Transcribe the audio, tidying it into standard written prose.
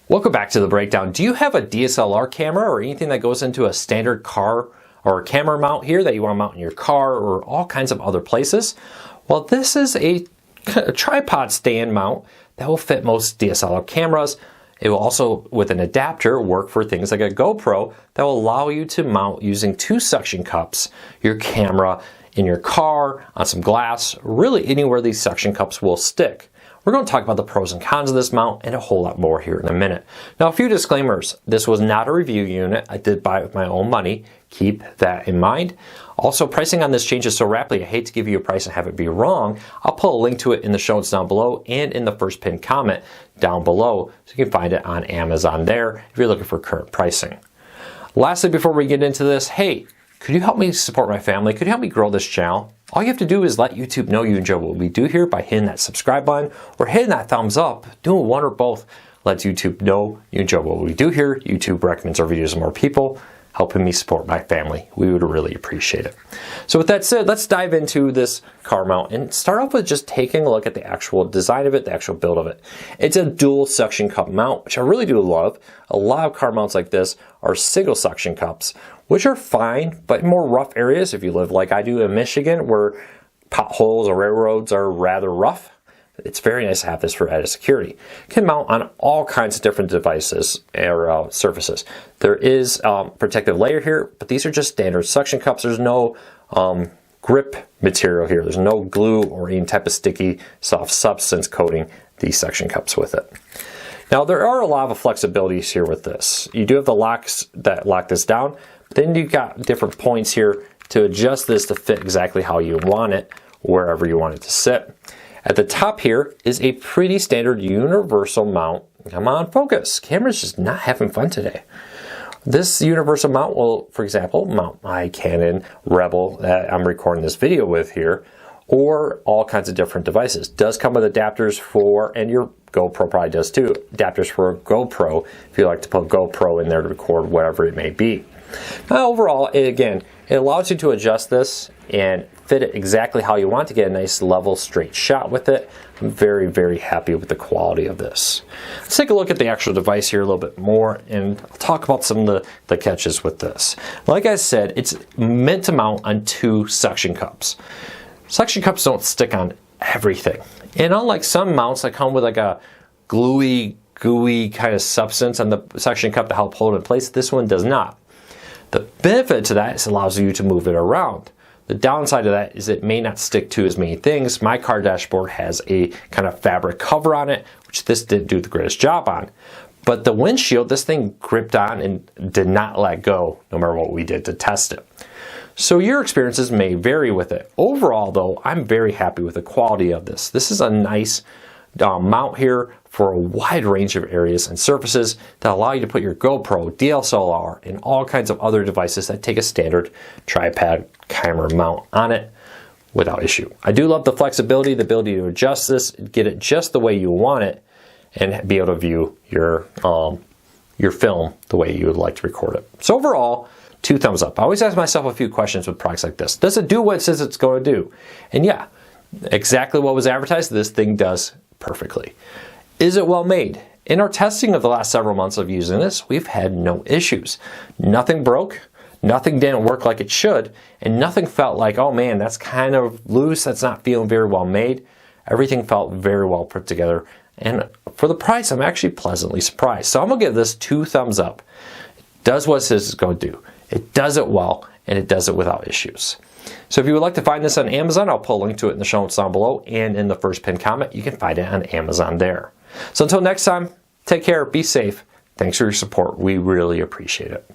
Welcome back to the breakdown. Do you have a DSLR camera or anything that goes into a standard car or camera mount here that you want to mount in your car or all kinds of other places? Well, this is a tripod stand mount that will fit most DSLR cameras. It will also, with an adapter, work for things like a GoPro that will allow you to mount using 2 suction cups your camera in your car, on some glass, really anywhere these suction cups will stick. We're going to talk about the pros and cons of this mount and a whole lot more here in a minute. Now, a few disclaimers. This was not a review unit. I did buy it with my own money. Keep that in mind. Also, pricing on this changes so rapidly, I hate to give you a price and have it be wrong. I'll put a link to it in the show notes down below and in the first pinned comment down below, so you can find it on Amazon there if you're looking for current pricing. Lastly, before we get into this, hey, could you help me support my family? Could you help me grow this channel? All you have to do is let YouTube know you enjoy what we do here by hitting that subscribe button or hitting that thumbs up. Doing one or both lets YouTube know you enjoy what we do here. YouTube recommends our videos to more people, helping me support my family. We would really appreciate it. So with that said, let's dive into this car mount and start off with just taking a look at the actual design of it, the actual build of it. It's a dual suction cup mount, which I really do love. A lot of car mounts like this are single suction cups, which are fine, but in more rough areas, if you live like I do in Michigan, where potholes or railroads are rather rough, it's very nice to have this for added security. It can mount on all kinds of different devices or surfaces. There is a protective layer here, but these are just standard suction cups. There's no grip material here. There's no glue or any type of sticky soft substance coating these suction cups with it. Now, there are a lot of flexibilities here with this. You do have the locks that lock this down, but then you've got different points here to adjust this to fit exactly how you want it, wherever you want it to sit. At the top here is a pretty standard universal mount. Come on, focus. Camera's just not having fun today. This universal mount will, for example, mount my Canon Rebel that I'm recording this video with here, or all kinds of different devices. Does come with adapters for, and your GoPro probably does too, adapters for a GoPro if you like to put GoPro in there to record whatever it may be. Now overall, it allows you to adjust this and fit it exactly how you want to get a nice level straight shot with it. I'm very, very happy with the quality of this. Let's take a look at the actual device here a little bit more and I'll talk about some of the catches with this. Like I said, it's meant to mount on 2 suction cups. Suction cups don't stick on everything. And unlike some mounts that come with like a gooey kind of substance on the suction cup to help hold it in place, this one does not. The benefit to that is it allows you to move it around. The downside of that is it may not stick to as many things. My car dashboard has a kind of fabric cover on it, which this didn't do the greatest job on. But the windshield, this thing gripped on and did not let go, no matter what we did to test it. So your experiences may vary with it. Overall though, I'm very happy with the quality of this. This is a nice mount here for a wide range of areas and surfaces that allow you to put your GoPro, DSLR, and all kinds of other devices that take a standard tripod camera mount on it without issue. I do love the flexibility, the ability to adjust this, get it just the way you want it, and be able to view your film the way you would like to record it. So overall, 2 thumbs up. I always ask myself a few questions with products like this. Does it do what it says it's going to do? And yeah, exactly what was advertised, this thing does perfectly. Is it well made? In our testing of the last several months of using this, we've had no issues. Nothing broke, nothing didn't work like it should, and nothing felt like, oh man, that's kind of loose, that's not feeling very well made. Everything felt very well put together, and for the price, I'm actually pleasantly surprised. So I'm gonna give this 2 thumbs up. It does what it says it's going to do. It does it well, and it does it without issues. So if you would like to find this on Amazon, I'll put a link to it in the show notes down below and in the first pinned comment. You can find it on Amazon there. So until next time, take care, be safe. Thanks for your support. We really appreciate it.